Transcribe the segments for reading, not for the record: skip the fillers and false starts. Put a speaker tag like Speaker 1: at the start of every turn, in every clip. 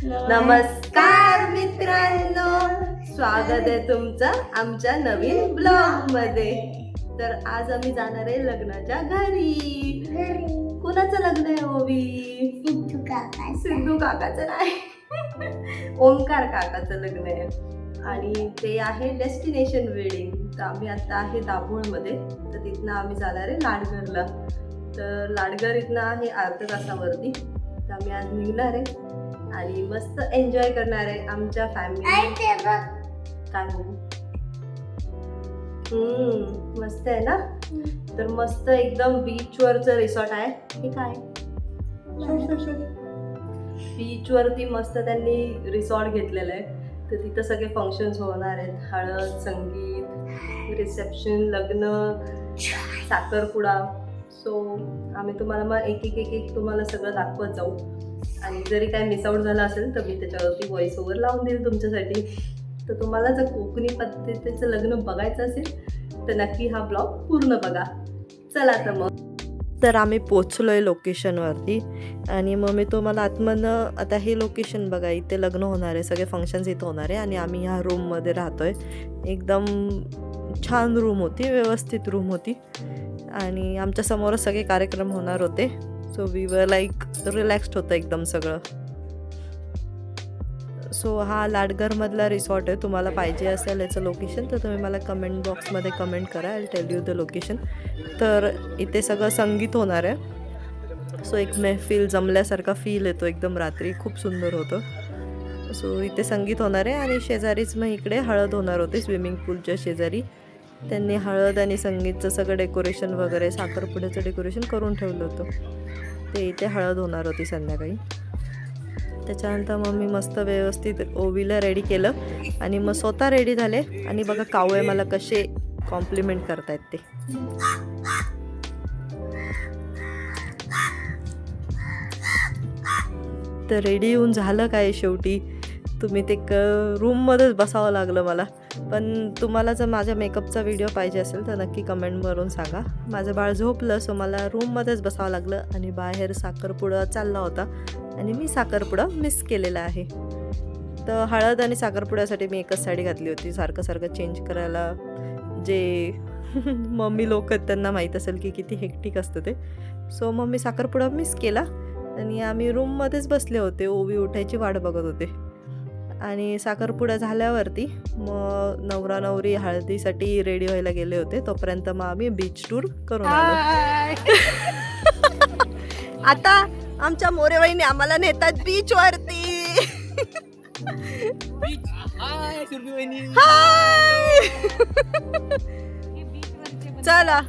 Speaker 1: नमस्कार मित्रांनो, स्वागत आहे तुमचं आमच्या नवीन ब्लॉग मध्ये. तर आज आम्ही जाणार आहे लग्नाच्या घरी. कोणाचं लग्न आहे ओवी? सिद्धू काकाचं नाही, ओंकार काकाचं लग्न आहे. आणि ते आहे डेस्टिनेशन वेडिंग. तर आम्ही आता आहे दाभोळमध्ये, तर तिथनं आम्ही जाणार आहे लाडघरला. तर लाडघर इथनं आहे अर्ध्या तासावरती. तर आम्ही आज निघणार आहे आणि मस्त एन्जॉय करणार आहे आमच्या फॅमिली. काय बघू, मस्त आहे ना. तर मस्त एकदम बीचवरचं रिसॉर्ट आहे. हे काय बीचवरती मस्त त्यांनी रिसॉर्ट घेतलेलं आहे. तर तिथं सगळे फंक्शन्स होणार आहेत. हळद, संगीत, रिसेप्शन, लग्न, साखरपुडा. सो आम्ही तुम्हाला मग एक तुम्हाला सगळं दाखवत जाऊ. आणि जरी काय मिसआउट झालं असेल तर मी त्याच्यावरती व्हॉइस ओव्हर लावून देईल तुमच्यासाठी. तर तुम्हाला जर कोकणी पद्धतीचं लग्न बघायचं असेल तर नक्की हा ब्लॉग पूर्ण बघा. चला तर मग. तर आम्ही पोचलो आहे लोकेशनवरती आणि मग मी तुम्हाला आतमधनं आता हे लोकेशन बघा. इथे लग्न होणार आहे, सगळे फंक्शन्स इथं होणार आहे. आणि आम्ही ह्या रूममध्ये राहतो आहे. एकदम छान रूम होती, व्यवस्थित रूम होती. आणि आमच्या समोरच सगळे कार्यक्रम होणार होते. So we were like relaxed होतं एकदम सगळं. सो हा लाडघरमधला रिसॉर्ट आहे. तुम्हाला पाहिजे असेल याचं लोकेशन तर तुम्ही मला कमेंट बॉक्समध्ये कमेंट करा. I tell you the location. तर इथे सगळं संगीत होणार आहे. सो एक महफिल जमल्यासारखा फील येतो एकदम. रात्री खूप सुंदर होतं. सो इथे संगीत होणार आहे आणि शेजारीच मग इकडे हळद होणार होती स्विमिंग पूलच्या शेजारी. त्यांनी हळद आणि संगीतचं सगळं डेकोरेशन वगैरे, साखरपुड्याचं डेकोरेशन करून ठेवलं होतं. ते इथे हळद होणार होती संध्याकाळी. त्याच्यानंतर मग मी मस्त व्यवस्थित ओवीला रेडी केलं आणि मग स्वतः रेडी झाले. आणि बघा कावळे मला कसे कॉम्प्लिमेंट करतायत ते. तर रेडी होऊन झालं काय शेवटी. तुम्ही ते रूममध्येच बसावं लागलं मला. पण तुम्हाला जर माझ्या मेकअपचा व्हिडिओ पाहिजे असेल तर नक्की कमेंटवरून सांगा. माझं बाळ झोपलं सो मला रूममध्येच बसावं लागलं. आणि बाहेर साखरपुडा चालला होता आणि मी साखरपुडा मिस केलेला आहे. तर हळद आणि साखरपुड्यासाठी मी एकच साडी घातली होती. सारखं चेंज करायला जे मम्मी लोक आहेत त्यांना माहीत असेल की किती हेक्टिक असतं ते. सो मग मी साखरपुडा मिस केला आणि आम्ही रूममध्येच बसले होते. ओवी उठायची वाट बघत होते. आणि साखरपुडा झाल्यावरती मग नवरा नवरी हळदीसाठी रेडी व्हायला गेले होते. तोपर्यंत मग आम्ही बीच टूर करून आलो. आता आमच्या मोरेबाईने आम्हाला नेतात बीच वरती. चला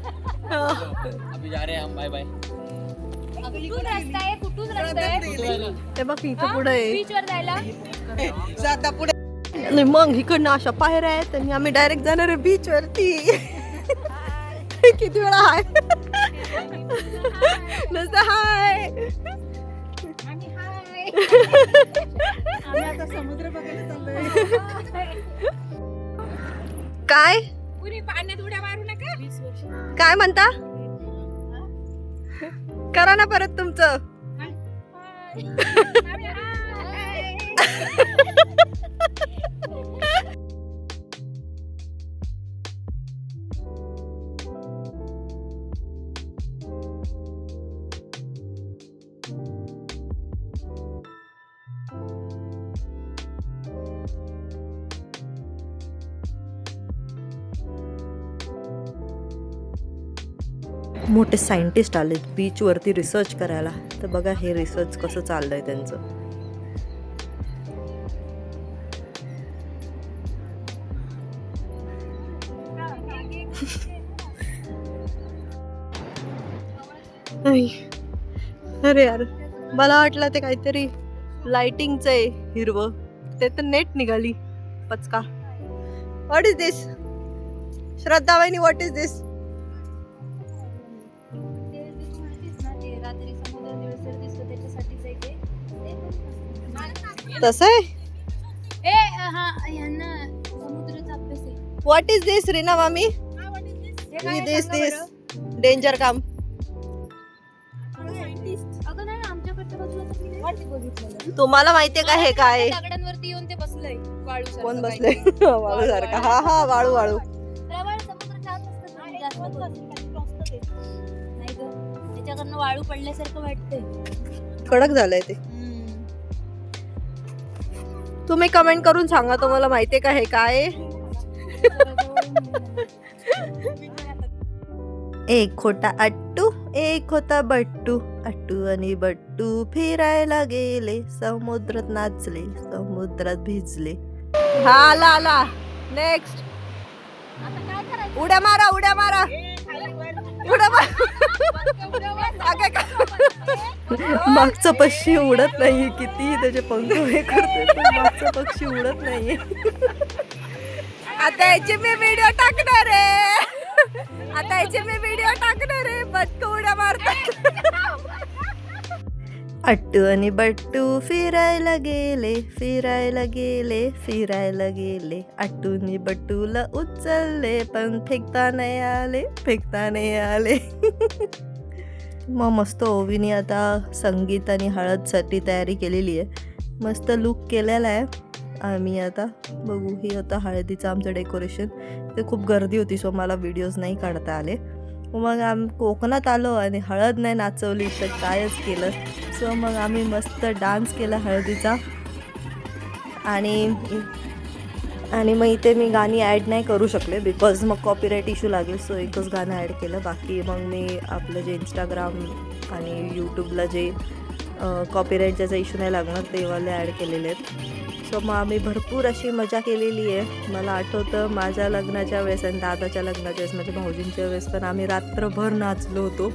Speaker 2: बाय बाय.
Speaker 1: ते बघ इथं पुढे पुढे मग इकडनं अशा पायऱ्या आहेत आणि आम्ही डायरेक्ट जाणार आहे बीच वरती. किती वेळा हाय नुसतं हाय. समुद्र बघायला चाललोय. काय पाण्यात उड्या मारू नका. काय म्हणता? करा ना परत तुमचं. मोठे सायंटिस्ट आलेत बीचवरती रिसर्च करायला. तर बघा हे रिसर्च कसं चाललंय त्यांचं. अरे यार मला वाटलं ते काहीतरी लाइटिंगचं आहे हिरवं. ते तर नेट निघाली पचका. व्हॉट इज दिस? श्रद्धा वहिनी, व्हॉट इज दिस? तसं आहे. व्हॉट इज दिस रीना मामी? दिस डेंजर काम.
Speaker 3: अगं नाही आमच्याकडच्या बाजूला बघितलं
Speaker 1: तुम्हाला माहितीये का हे काय?
Speaker 2: दगडांवरती येऊन ते बसलंय वाळू.
Speaker 1: कोण बसले? वाळू सारखा. हा हा वाळू वाळू.
Speaker 2: प्रवाळ समुद्र छान असतं जास्त नाही ग, त्याच्याकडनं वाळू पडल्यासारखं वाटतंय.
Speaker 1: कडक झालंय ते. तुम्ही कमेंट करून सांगा तुम्हाला माहितीये का हे काय? एक खोटा अट्टू एक होता बट्टू, अट्टू आणि बट्टू फिरायला गेले, समुद्रात नाचले समुद्रात भिजले. हा आला आला. नेक्स्ट. उड्या मारा उड्या मारा उड्या मारा. मागचा पक्षी उडत नाहीये, कितीही त्याचे पंख हे करते पण मागचा पक्षी उडत नाहीये. आता याची मी व्हिडिओ टाकणार आहे. आता याची मी व्हिडिओ टाकणार आहे. बट्टू उड्या मारतात. अट्टू आणि बट्टू फिरायला गेले फिरायला गेले फिरायला गेले, अट्टूनी बट्टूला उचलले पण फेकता नाही आले फेकता नाही आले. मग मस्त ओवीने आता संगीत आणि हळदसाठी तयारी केलेली आहे. मस्त लुक केलेला आहे. आम्ही आता बघू. ही होतं हळदीचं आमचं डेकोरेशन. ते खूप गर्दी होती सो मला व्हिडिओज नाही काढता आले. मग आम्ही कोकणात आलो आणि हळद नाही नाचवली तर कायच केलं. सो मग आम्ही मस्त डान्स केला हळदीचा. आणि मग इथे मी गाणी ॲड नाही करू शकले बिकॉज मग कॉपीराईट इश्यू लागेल. सो एकच गाणं ॲड केलं. बाकी मग मी आपलं जे इंस्टाग्राम आणि यूट्यूबला जे कॉपीराईट ज्याचा इश्यू नाही लागणार तेवाले ॲड केलेले आहेत. सो मग आम्ही भरपूर अशी मजा केलेली आहे. मला आठवतं माझ्या लग्नाच्या वेळेस आणि दादाच्या लग्नाच्या वेळेस माझ्या भाऊजींच्या वेळेस पण आम्ही रात्रभर नाचलो होतो.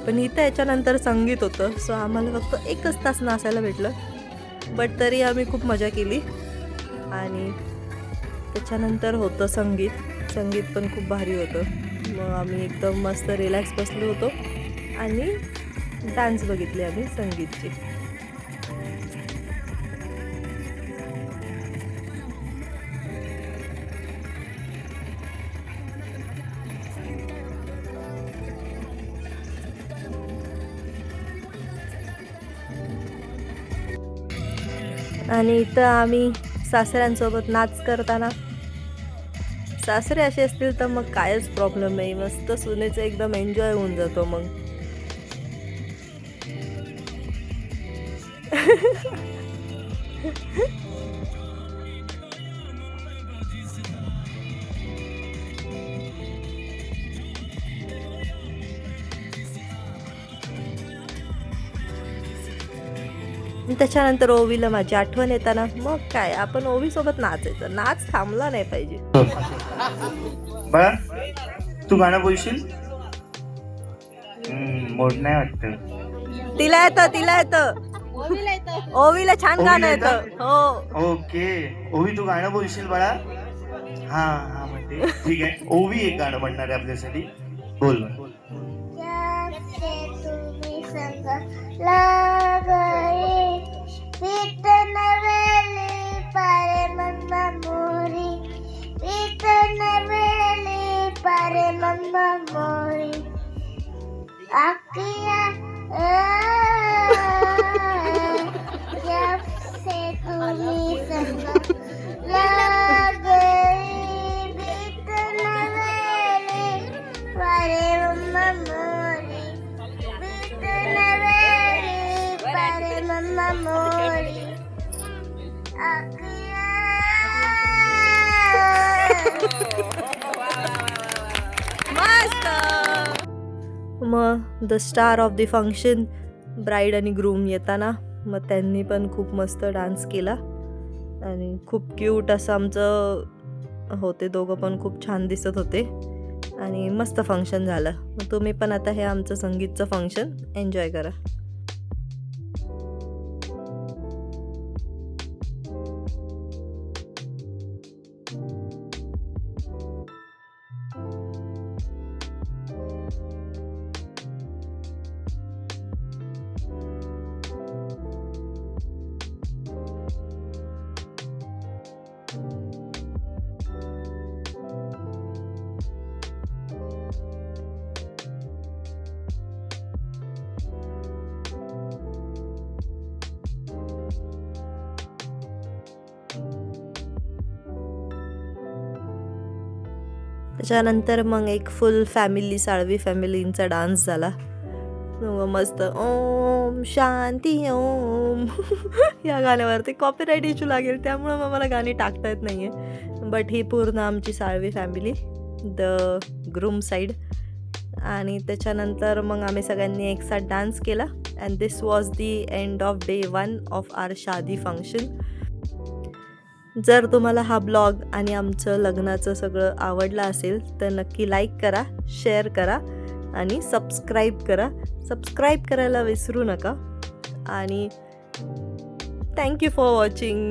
Speaker 1: पण इथं याच्यानंतर संगीत होतं सो आम्हाला फक्त 1 तास नाचायला भेटलं. बट तरी आम्ही खूप मजा केली. आणि त्याच्यानंतर होतं संगीत पण खूप भारी होतं. मग आम्ही एकदम मस्त रिलॅक्स बसलो होतो आणि डान्स बघितले आम्ही संगीतचे. आणि इथं आम्ही सासऱ्यांसोबत नाच करताना, सासरे असे असतील तर मग कायच प्रॉब्लेम नाही. मस्त सुनेचं एकदम एन्जॉय होऊन जातो मग. त्याच्यानंतर ओवीला माझी आठवण येताना मग काय आपण ओवी सोबत नाचायचं. नाच थांबला नाही पाहिजे.
Speaker 3: बघा तू गाणं बोलशील. मोड नाही वाटत.
Speaker 1: तिला येतं ओवीला छान गाणं येतं. हो
Speaker 3: ओके ओवी तू गाणं बोलशील बाळा. हा हा म्हणते ठीक आहे. ओवी एक गाणं म्हणणार आहे आपल्यासाठी. बोल. मग the star of the function bride आणि ग्रूम येताना मग त्यांनी पण खूप मस्त डान्स केला आणि खूप क्यूट असं आमचं होते. दोघं पण खूप छान दिसत होते आणि मस्त फंक्शन झालं. मग तुम्ही पण आता हे आमचं संगीतचं फंक्शन एन्जॉय करा. त्याच्यानंतर मग एक फुल फॅमिली, साळवी फॅमिलींचा डान्स झाला. मग मस्त ओम शांती ओम या गाण्यावरती कॉपीराईट इश्यू लागेल, त्यामुळं मग मला गाणी टाकता येत नाही आहे. बट ही पूर्ण आमची Salvi family, the groom side. आणि त्याच्यानंतर मग आम्ही सगळ्यांनी एकसाथ डान्स केला. And this was the end of day 1 of our shaadi function. जर तुम्हाला हा ब्लॉग आणि आमचं लग्नाचं सगळं आवडलं असेल तर नक्की लाईक करा, शेअर करा आणि सबस्क्राईब करा. सबस्क्राईब करायला विसरू नका. आणि थँक्यू फॉर वॉचिंग.